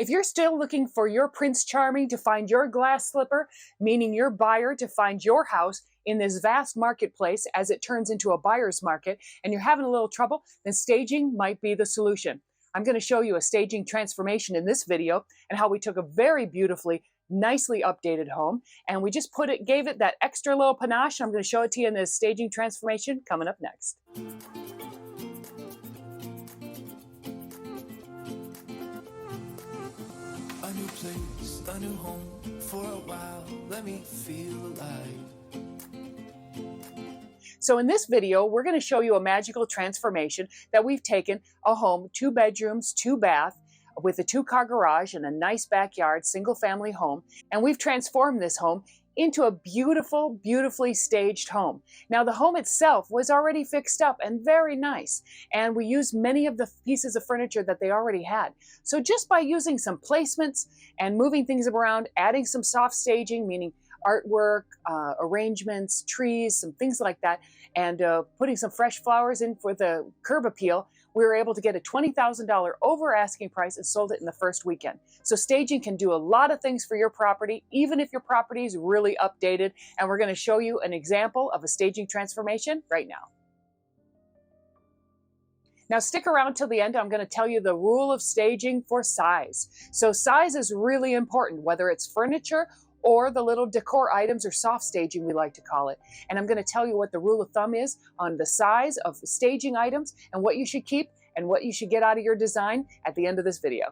If you're still looking for your Prince Charming to find your glass slipper, meaning your buyer to find your house in this vast marketplace as it turns into a buyer's market, and you're having a little trouble, then staging might be the solution. I'm going to show you a staging transformation in this video and how we took a very beautifully, nicely updated home and we just gave it that extra little panache. I'm going to show it to you in this staging transformation coming up next. A new place, a new home, for a while, let me feel alive. So in this video, we're going to show you a magical transformation that we've taken a home, 2 bedrooms, 2 bath, with a 2-car garage and a nice backyard, single family home. And we've transformed this home into a beautiful, beautifully staged home. Now the home itself was already fixed up and very nice, and we used many of the pieces of furniture that they already had. So just by using some placements and moving things around, adding some soft staging, meaning artwork, arrangements, trees, some things like that, and putting some fresh flowers in for the curb appeal, we were able to get a $20,000 over asking price and sold it in the first weekend. So staging can do a lot of things for your property, even if your property is really updated. And we're going to show you an example of a staging transformation right now. Now stick around till the end. I'm going to tell you the rule of staging for size. So size is really important, whether it's furniture or the little decor items, or soft staging we like to call it. And I'm going to tell you what the rule of thumb is on the size of staging items and what you should keep and what you should get out of your design at the end of this video.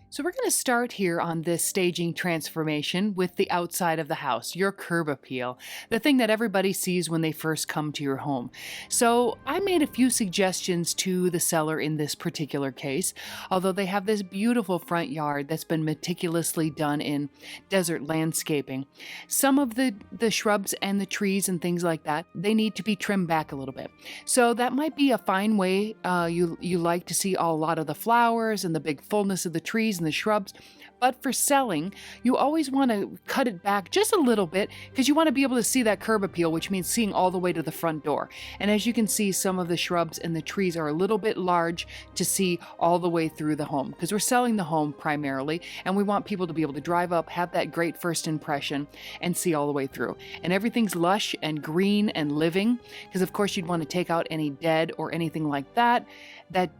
So we're going to start here on this staging transformation with the outside of the house, your curb appeal, the thing that everybody sees when they first come to your home. So I made a few suggestions to the seller in this particular case, although they have this beautiful front yard that's been meticulously done in desert landscaping. Some of the shrubs and the trees and things like that, they need to be trimmed back a little bit. So that might be a fine way. You like to see a lot of the flowers and the big fullness of the trees and the shrubs, but for selling, you always want to cut it back just a little bit because you want to be able to see that curb appeal, which means seeing all the way to the front door. And as you can see, some of the shrubs and the trees are a little bit large to see all the way through the home because we're selling the home primarily, and we want people to be able to drive up, have that great first impression, and see all the way through. And everything's lush and green and living because, of course, you'd want to take out any dead or anything like that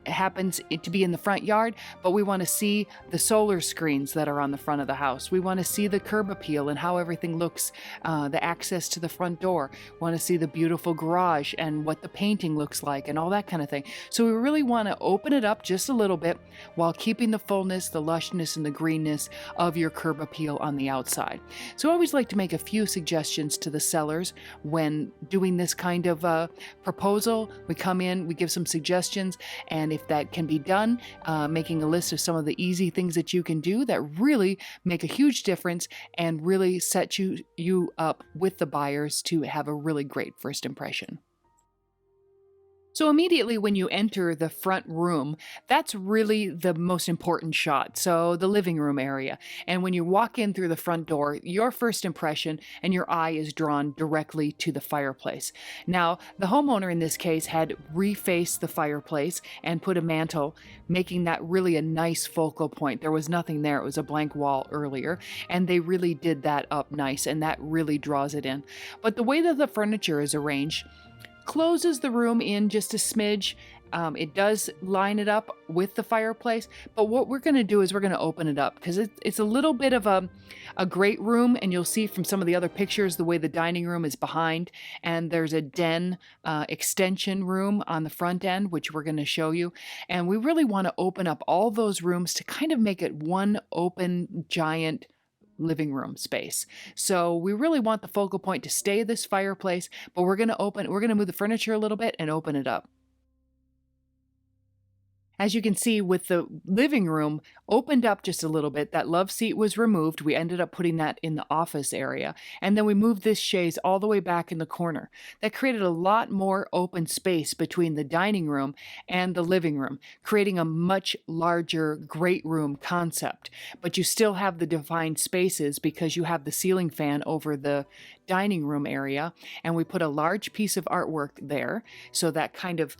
happens to be in the front yard, but we want to see the solar screens that are on the front of the house. We want to see the curb appeal and how everything looks, the access to the front door. We want to see the beautiful garage and what the painting looks like and all that kind of thing. So we really want to open it up just a little bit while keeping the fullness, the lushness, and the greenness of your curb appeal on the outside. So I always like to make a few suggestions to the sellers when doing this kind of proposal. We come in, we give some suggestions, and if that can be done, making a list of some of the easy things that you can do that really make a huge difference and really set you up with the buyers to have a really great first impression. So immediately when you enter the front room, that's really the most important shot. So the living room area. And when you walk in through the front door, your first impression and your eye is drawn directly to the fireplace. Now, the homeowner in this case had refaced the fireplace and put a mantle, making that really a nice focal point. There was nothing there. It was a blank wall earlier, and they really did that up nice, and that really draws it in. But the way that the furniture is arranged closes the room in just a smidge. It does line it up with the fireplace, but what we're going to do is we're going to open it up because it's a little bit of a great room, and you'll see from some of the other pictures the way the dining room is behind, and there's a den extension room on the front end, which we're going to show you. And we really want to open up all those rooms to kind of make it one open giant living room space. So we really want the focal point to stay this fireplace, but we're going to move the furniture a little bit and open it up. As you can see with the living room opened up just a little bit, that love seat was removed. We ended up putting that in the office area. And then we moved this chaise all the way back in the corner. That created a lot more open space between the dining room and the living room, creating a much larger great room concept. But you still have the defined spaces because you have the ceiling fan over the dining room area. And we put a large piece of artwork there. So that kind of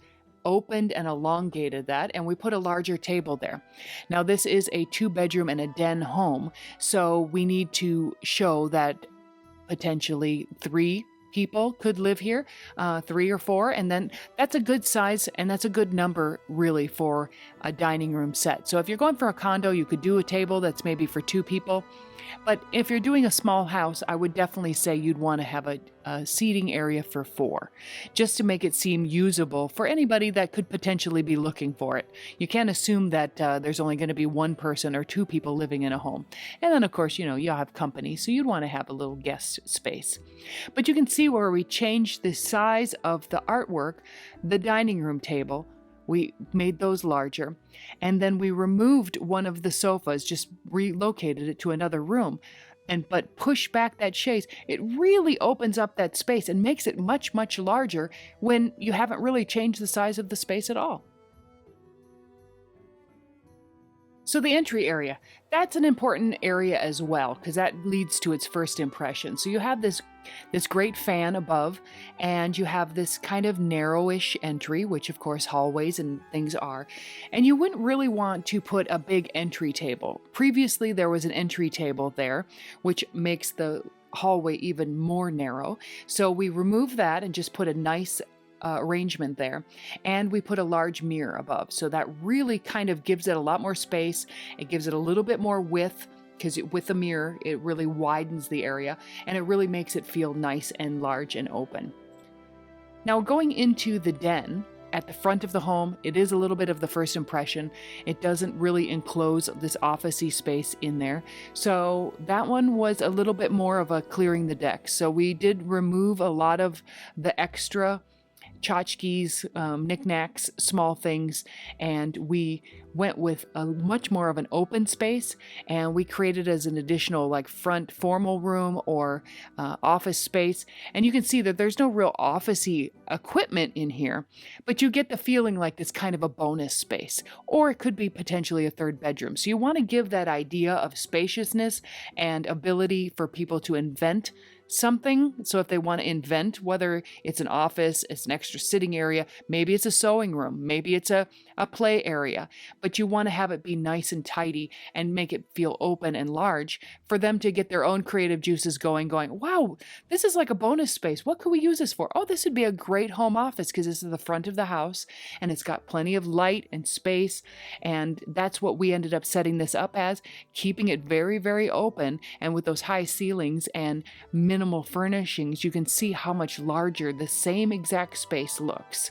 opened and elongated that, and we put a larger table there. Now, this is a 2-bedroom and a den home, so we need to show that potentially 3 people could live here, 3 or 4, and then that's a good size and that's a good number really for a dining room set. So if you're going for a condo, you could do a table that's maybe for 2 people. But if you're doing a small house, I would definitely say you'd want to have a seating area for 4, just to make it seem usable for anybody that could potentially be looking for it. You can't assume that there's only going to be 1 person or 2 people living in a home. And then, of course, you'll have company, so you'd want to have a little guest space. But you can see where we changed the size of the artwork, the dining room table. We made those larger, and then we removed one of the sofas, just relocated it to another room, but pushed back that chaise. It really opens up that space and makes it much, much larger when you haven't really changed the size of the space at all. So the entry area, that's an important area as well, because that leads to its first impression. So you have this great fan above, and you have this kind of narrowish entry, which of course hallways and things are. And you wouldn't really want to put a big entry table. Previously, there was an entry table there, which makes the hallway even more narrow. So we removed that and just put a nice arrangement there, and we put a large mirror above, so that really kind of gives it a lot more space. It gives it a little bit more width, because with the mirror it really widens the area, and it really makes it feel nice and large and open. Now, going into the den at the front of the home, it is a little bit of the first impression. It doesn't really enclose this officey space in there, so that one was a little bit more of a clearing the deck. So we did remove a lot of the extra tchotchkes, knickknacks, small things, and we went with a much more of an open space, and we created as an additional front formal room or office space. And you can see that there's no real officey equipment in here, but you get the feeling like it's kind of a bonus space, or it could be potentially a 3rd bedroom. So you want to give that idea of spaciousness and ability for people to invent something. So if they want to invent, whether it's an office, it's an extra sitting area, maybe it's a sewing room, maybe it's a play area, but you want to have it be nice and tidy and make it feel open and large for them to get their own creative juices going, wow, this is like a bonus space. What could we use this for? Oh, this would be a great home office because this is the front of the house and it's got plenty of light and space. And that's what we ended up setting this up as, keeping it very, very open. And with those high ceilings and minimal furnishings, you can see how much larger the same exact space looks.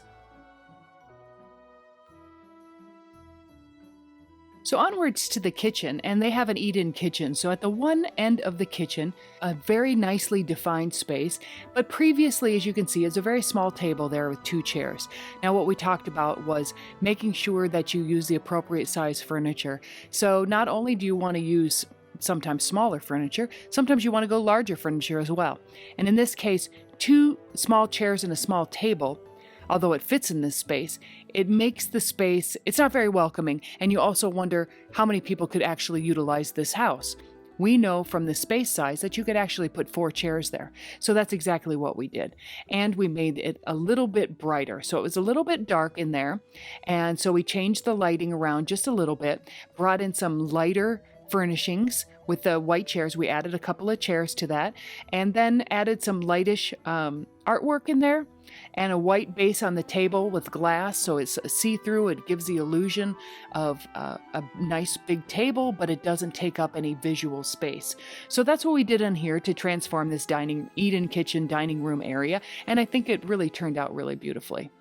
So onwards to the kitchen, and they have an eat-in kitchen. So at the one end of the kitchen, a very nicely defined space, but previously, as you can see, is a very small table there with 2 chairs. Now what we talked about was making sure that you use the appropriate size furniture. So not only do you want to use sometimes smaller furniture, sometimes you want to go larger furniture as well. And in this case, 2 small chairs and a small table, although it fits in this space, it makes the space, it's not very welcoming, and you also wonder how many people could actually utilize this house. We know from the space size that you could actually put 4 chairs there. So that's exactly what we did. And we made it a little bit brighter. So it was a little bit dark in there. And so we changed the lighting around just a little bit, brought in some lighter furnishings with the white chairs. We added a couple of chairs to that, and then added some lightish artwork in there, and a white base on the table with glass, so it's see-through. It gives the illusion of a nice big table, but it doesn't take up any visual space. So that's what we did in here to transform this eat-in kitchen dining room area, and I think it really turned out really beautifully.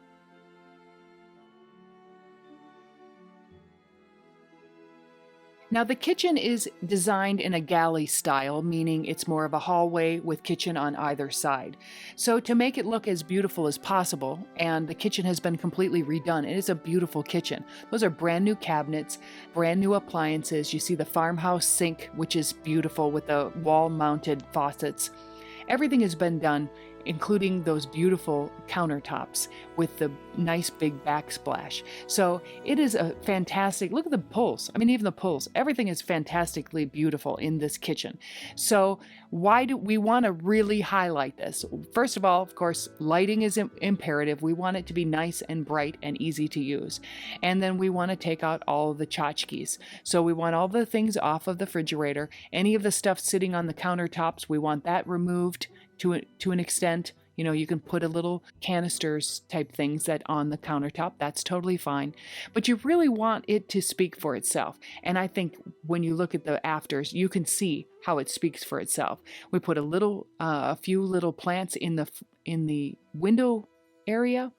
Now the kitchen is designed in a galley style, meaning it's more of a hallway with kitchen on either side. So to make it look as beautiful as possible, and the kitchen has been completely redone. It is a beautiful kitchen. Those are brand new cabinets, brand new appliances. You see the farmhouse sink, which is beautiful with the wall mounted faucets. Everything has been done including those beautiful countertops with the nice big backsplash. So it is a fantastic, look at the pulls. I mean, even the pulls, everything is fantastically beautiful in this kitchen. So why do we want to really highlight this? First of all, of course, lighting is imperative. We want it to be nice and bright and easy to use. And then we want to take out all of the tchotchkes. So we want all the things off of the refrigerator. Any of the stuff sitting on the countertops, we want that removed to an extent. You know, you can put a little canisters type things that on the countertop. That's totally fine. But you really want it to speak for itself. And I think when you look at the afters, you can see how it speaks for itself. We put a few little plants in the window area,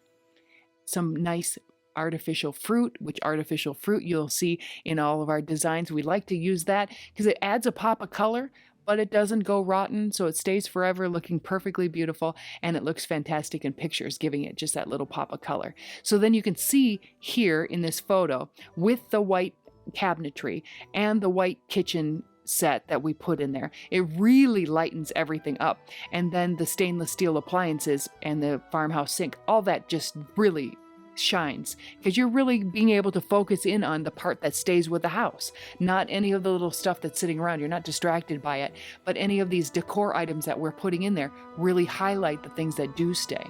some nice artificial fruit, which artificial fruit you'll see in all of our designs. We like to use that because it adds a pop of color, but it doesn't go rotten, so it stays forever looking perfectly beautiful, and it looks fantastic in pictures, giving it just that little pop of color. So then you can see here in this photo with the white cabinetry and the white kitchen set that we put in there, it really lightens everything up. And then the stainless steel appliances and the farmhouse sink, all that just really shines because you're really being able to focus in on the part that stays with the house, not any of the little stuff that's sitting around. You're not distracted by it, but any of these decor items that we're putting in there really highlight the things that do stay.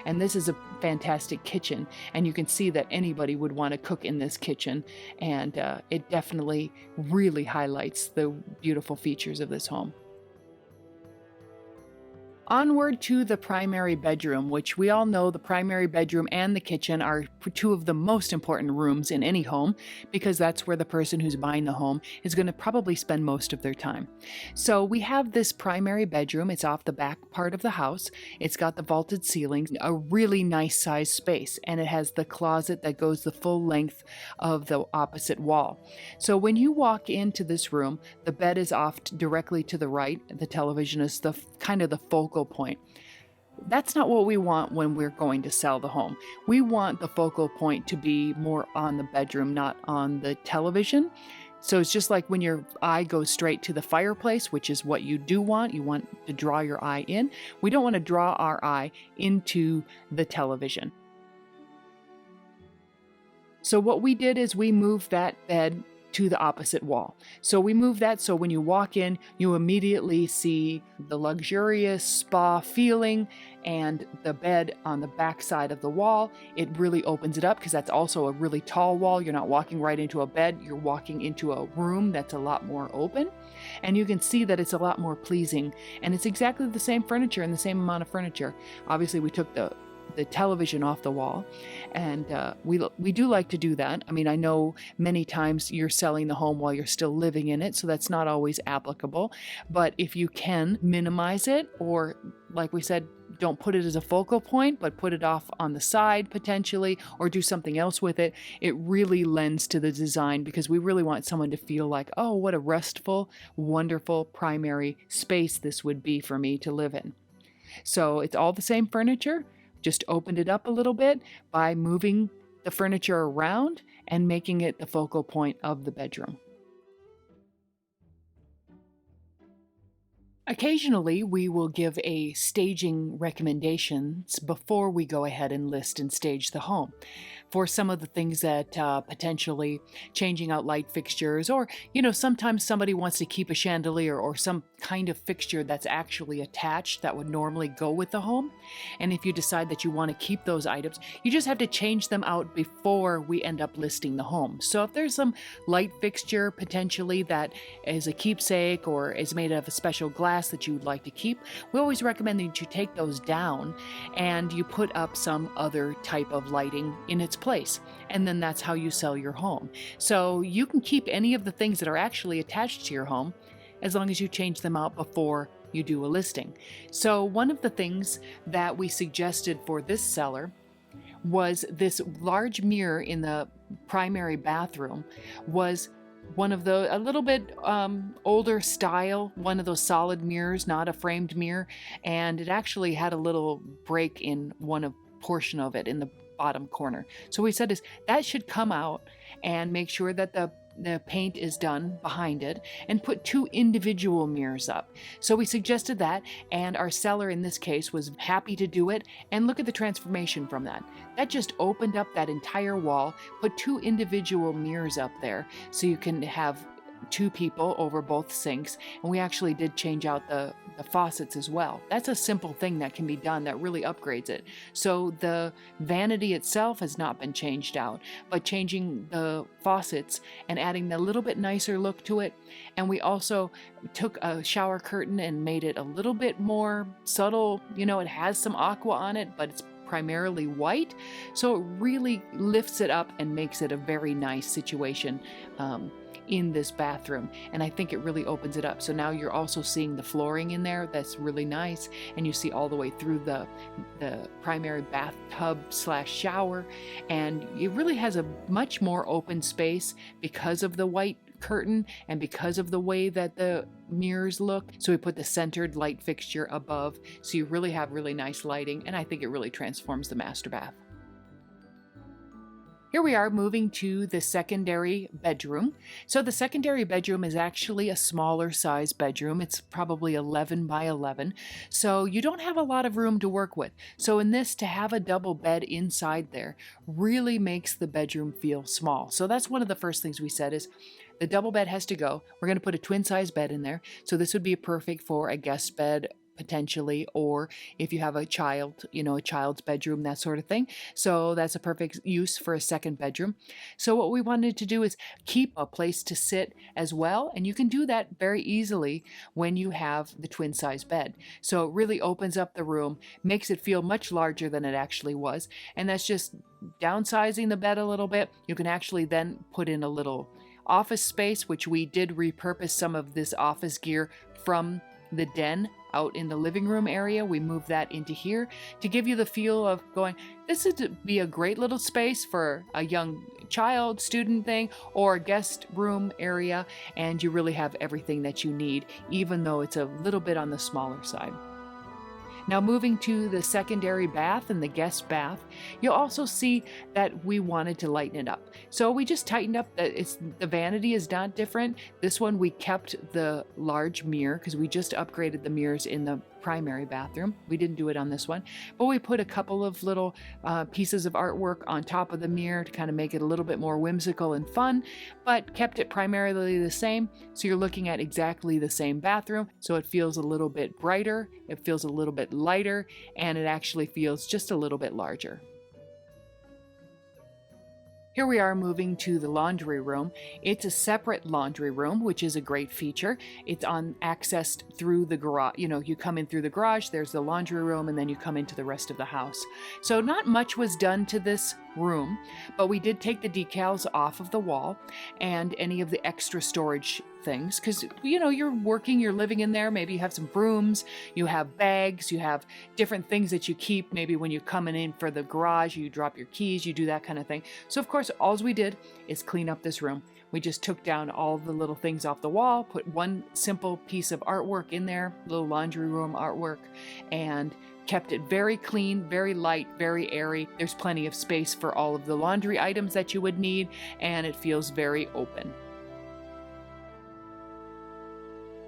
And this is a fantastic kitchen, and you can see that anybody would want to cook in this kitchen, and it definitely really highlights the beautiful features of this home. Onward to the primary bedroom, which we all know the primary bedroom and the kitchen are two of the most important rooms in any home because that's where the person who's buying the home is going to probably spend most of their time. So we have this primary bedroom. It's off the back part of the house. It's got the vaulted ceiling, a really nice size space, and it has the closet that goes the full length of the opposite wall. So when you walk into this room, the bed is off directly to the right. The television is the kind of the focal point. That's not what we want when we're going to sell the home. We want the focal point to be more on the bedroom, not on the television. So it's just like when your eye goes straight to the fireplace, which is what you do want. You want to draw your eye in. We don't want to draw our eye into the television. So what we did is we moved that bed to the opposite wall. So we move that so when you walk in, you immediately see the luxurious spa feeling and the bed on the back side of the wall. It really opens it up because that's also a really tall wall. You're not walking right into a bed, you're walking into a room that's a lot more open. And you can see that it's a lot more pleasing. And it's exactly the same furniture and the same amount of furniture. Obviously, we took the television off the wall, and we do like to do that. I mean, I know many times you're selling the home while you're still living in it, so that's not always applicable, but if you can minimize it, or like we said, don't put it as a focal point, but put it off on the side potentially, or do something else with it, it really lends to the design because we really want someone to feel like, oh, what a restful, wonderful primary space this would be for me to live in. So it's all the same furniture, just opened it up a little bit by moving the furniture around and making it the focal point of the bedroom. Occasionally, we will give a staging recommendations before we go ahead and list and stage the home for some of the things that potentially changing out light fixtures, or, you know, sometimes somebody wants to keep a chandelier or some kind of fixture that's actually attached that would normally go with the home. And if you decide that you want to keep those items, you just have to change them out before we end up listing the home. So if there's some light fixture potentially that is a keepsake or is made of a special glass that you would like to keep, we always recommend that you take those down and you put up some other type of lighting in its place. And then that's how you sell your home. So you can keep any of the things that are actually attached to your home as long as you change them out before you do a listing. So one of the things that we suggested for this seller was this large mirror in the primary bathroom was one of the, a little bit older style, one of those solid mirrors, not a framed mirror. And it actually had a little break in portion of it in the bottom corner. So we said is that should come out and make sure that the the paint is done behind it, and put 2 individual mirrors up. So we suggested that, and our seller in this case was happy to do it, and look at the transformation from that. That just opened up that entire wall, put 2 individual mirrors up there so you can have 2 people over both sinks, and we actually did change out the faucets as well. That's a simple thing that can be done that really upgrades it. So the vanity itself has not been changed out, but changing the faucets and adding a little bit nicer look to it. And we also took a shower curtain and made it a little bit more subtle. You know, it has some aqua on it, but it's primarily white, so it really lifts it up and makes it a very nice situation in this bathroom, and I think it really opens it up. So now you're also seeing the flooring in there that's really nice, and you see all the way through the primary bathtub / shower, and it really has a much more open space because of the white curtain and because of the way that the mirrors look. So we put the centered light fixture above, so you really have really nice lighting, and I think it really transforms the master bath. Here we are moving to the secondary bedroom. So the secondary bedroom is actually a smaller size bedroom. It's probably 11 by 11. So you don't have a lot of room to work with. So in this, to have a double bed inside there really makes the bedroom feel small. So that's one of the first things we said is the double bed has to go. We're going to put a twin size bed in there. So this would be perfect for a guest bed potentially, or if you have a child, you know, a child's bedroom, that sort of thing. So that's a perfect use for a second bedroom. So what we wanted to do is keep a place to sit as well, and you can do that very easily when you have the twin size bed. So it really opens up the room, makes it feel much larger than it actually was, and that's just downsizing the bed a little bit. You can actually then put in a little office space, which we did repurpose some of this office gear from the den out in the living room area. We moved that into here to give you the feel of going, this would be a great little space for a young child, student thing, or a guest room area, and you really have everything that you need, even though it's a little bit on the smaller side. Now moving to the secondary bath and the guest bath, you'll also see that we wanted to lighten it up. So we just tightened up the vanity is not different. This one we kept the large mirror because we just upgraded the mirrors in the primary bathroom. We didn't do it on this one, but we put a couple of little pieces of artwork on top of the mirror to kind of make it a little bit more whimsical and fun, but kept it primarily the same. So you're looking at exactly the same bathroom. So it feels a little bit brighter, it feels a little bit lighter, and it actually feels just a little bit larger. Here we are moving to the laundry room. It's a separate laundry room, which is a great feature. It's accessed through the garage. You know, you come in through the garage, there's the laundry room, and then you come into the rest of the house. So not much was done to this room, but we did take the decals off of the wall and any of the extra storage things, because you know, you're working, you're living in there, maybe you have some brooms, you have bags, you have different things that you keep. Maybe when you're coming in for the garage, you drop your keys, you do that kind of thing. So of course, all we did is clean up this room. We just took down all the little things off the wall, put one simple piece of artwork in there, little laundry room artwork, and kept it very clean, very light, very airy. There's plenty of space for all of the laundry items that you would need, and it feels very open.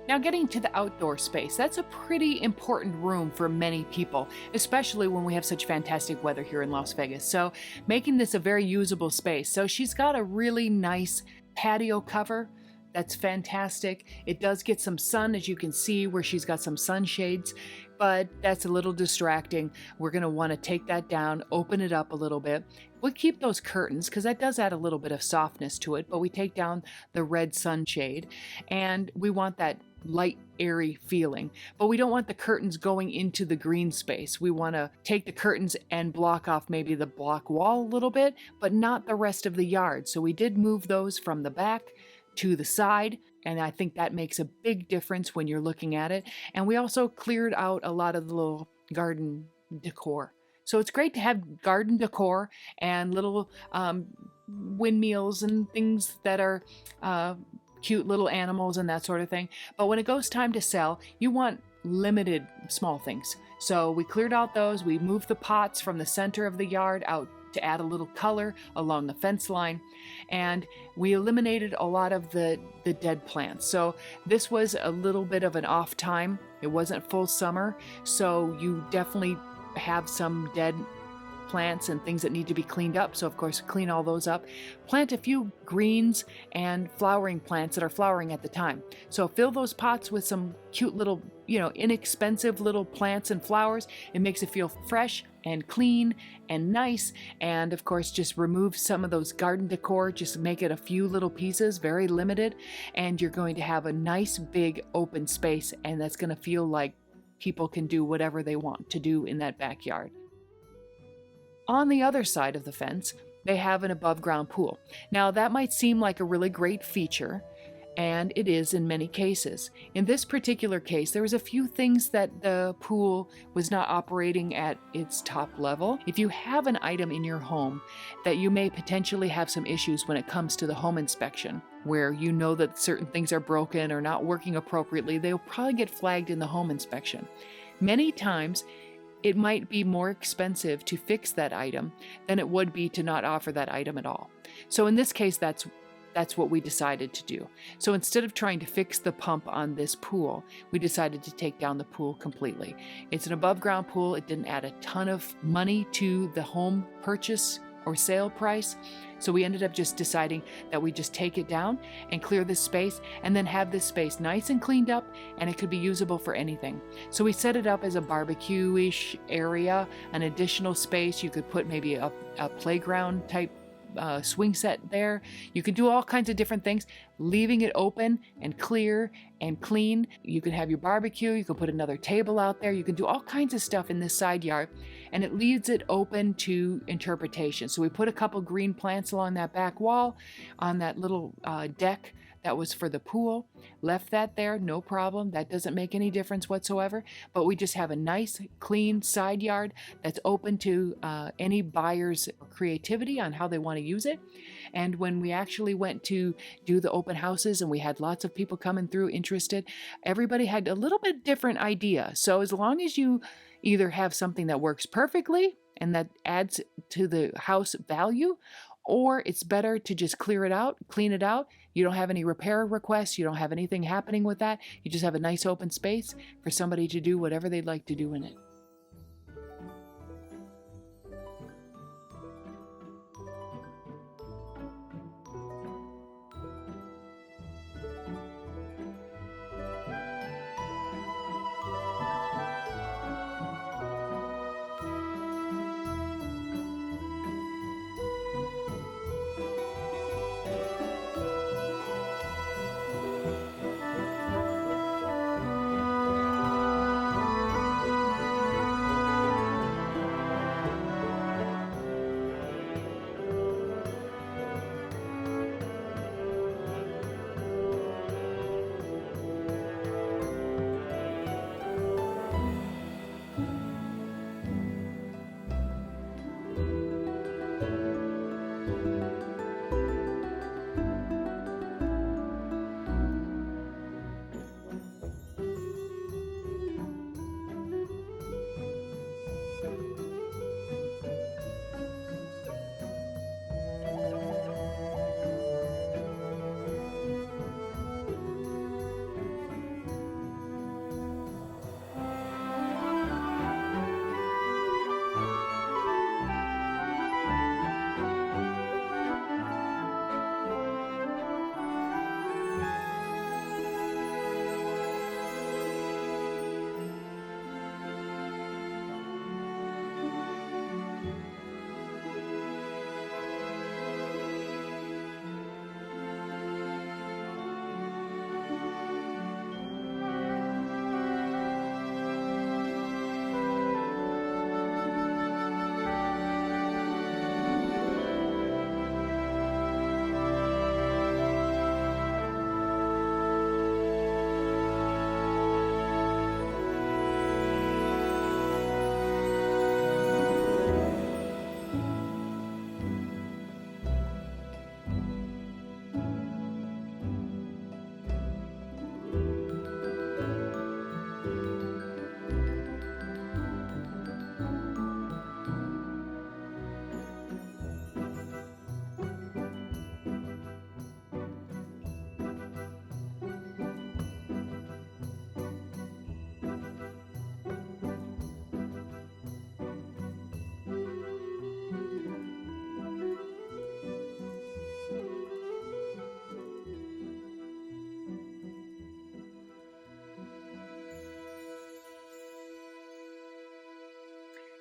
Now getting to the outdoor space, that's a pretty important room for many people, especially when we have such fantastic weather here in Las Vegas. So making this a very usable space. So she's got a really nice patio cover. That's fantastic. It does get some sun, as you can see where she's got some sunshades, but that's a little distracting. We're going to want to take that down, open it up a little bit. We'll keep those curtains because that does add a little bit of softness to it, but we take down the red sunshade and we want that light, airy feeling, but we don't want the curtains going into the green space. We want to take the curtains and block off maybe the block wall a little bit, but not the rest of the yard. So we did move those from the back to the side, and I think that makes a big difference when you're looking at it. And we also cleared out a lot of the little garden decor. So it's great to have garden decor and little windmills and things that are cute little animals and that sort of thing. But when it goes time to sell, you want limited small things. So we cleared out those. We moved the pots from the center of the yard out to add a little color along the fence line. And we eliminated a lot of the dead plants. So this was a little bit of an off time. It wasn't full summer, so you definitely have some dead plants and things that need to be cleaned up. So of course, clean all those up. Plant a few greens and flowering plants that are flowering at the time. So fill those pots with some cute little, inexpensive little plants and flowers. It makes it feel fresh and clean and nice. And of course, just remove some of those garden decor. Just make it a few little pieces, very limited. And you're going to have a nice big open space. And that's going to feel like people can do whatever they want to do in that backyard. On the other side of the fence, they have an above-ground pool. Now, that might seem like a really great feature, and it is in many cases. In this particular case, there was a few things that the pool was not operating at its top level. If you have an item in your home that you may potentially have some issues when it comes to the home inspection, where you know that certain things are broken or not working appropriately, they'll probably get flagged in the home inspection. Many times, it might be more expensive to fix that item than it would be to not offer that item at all. So in this case, that's what we decided to do. So instead of trying to fix the pump on this pool, we decided to take down the pool completely. It's an above ground pool. It didn't add a ton of money to the home purchase or sale price. So we ended up just deciding that we just take it down and clear this space and then have this space nice and cleaned up, and it could be usable for anything. So we set it up as a barbecue-ish area, an additional space. You could put maybe a playground type swing set there. You can do all kinds of different things, leaving it open and clear and clean. You can have your barbecue, you can put another table out there, you can do all kinds of stuff in this side yard, and it leaves it open to interpretation. So we put a couple green plants along that back wall on that little deck that was for the pool, left that there, no problem. That doesn't make any difference whatsoever, but we just have a nice, clean side yard that's open to any buyer's creativity on how they want to use it. And when we actually went to do the open houses and we had lots of people coming through interested, everybody had a little bit different idea. So as long as you either have something that works perfectly and that adds to the house value, or it's better to just clear it out, clean it out. You don't have any repair requests. You don't have anything happening with that. You just have a nice open space for somebody to do whatever they'd like to do in it.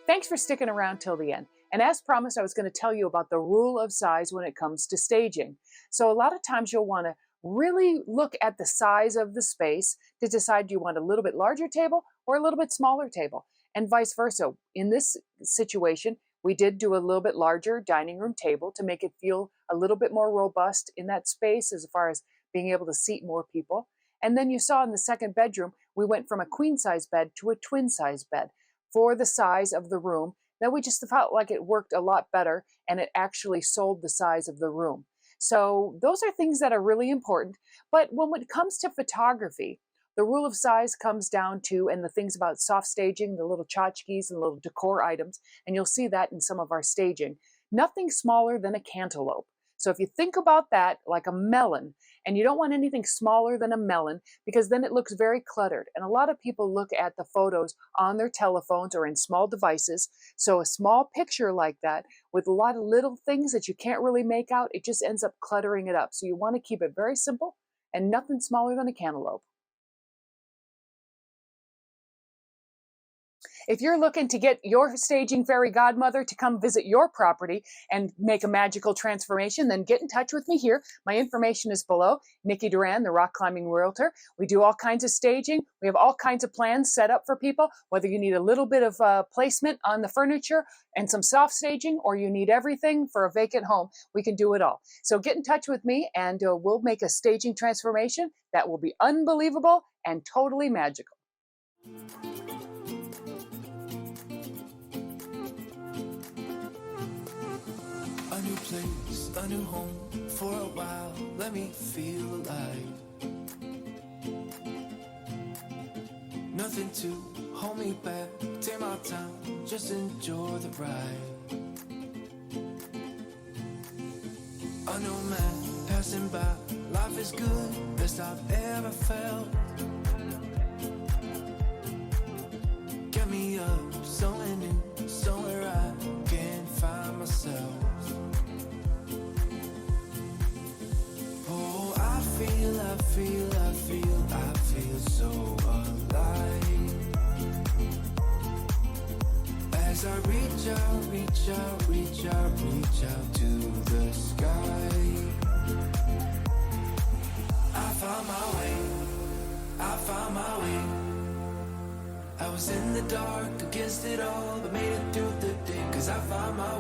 Thanks for sticking around till the end. And as promised, I was going to tell you about the rule of size when it comes to staging. So a lot of times you'll want to really look at the size of the space to decide do you want a little bit larger table or a little bit smaller table, and vice versa. In this situation, we did do a little bit larger dining room table to make it feel a little bit more robust in that space as far as being able to seat more people. And then you saw in the second bedroom, we went from a queen size bed to a twin size bed for the size of the room. Then we just felt like it worked a lot better and it actually sold the size of the room. So those are things that are really important. But when it comes to photography, the rule of size comes down to, and the things about soft staging, the little tchotchkes and little decor items, and you'll see that in some of our staging, nothing smaller than a cantaloupe. So if you think about that like a melon, and you don't want anything smaller than a melon because then it looks very cluttered. And a lot of people look at the photos on their telephones or in small devices. So a small picture like that with a lot of little things that you can't really make out, it just ends up cluttering it up. So you want to keep it very simple and nothing smaller than a cantaloupe. If you're looking to get your staging fairy godmother to come visit your property and make a magical transformation, then get in touch with me here. My information is below. Nikki Duran, the rock climbing realtor. We do all kinds of staging. We have all kinds of plans set up for people, whether you need a little bit of placement on the furniture and some soft staging, or you need everything for a vacant home. We can do it all. So get in touch with me and we'll make a staging transformation that will be unbelievable and totally magical. A new place, a new home for a while. Let me feel alive. Nothing to hold me back. Take my time, just enjoy the ride. I know man passing by. Life is good, best I've ever felt. Get me up, somewhere new, somewhere I can find myself. I feel so alive. As I reach out to the sky. I found my way. I was in the dark against it all, but made it through the day, 'cause I found my way.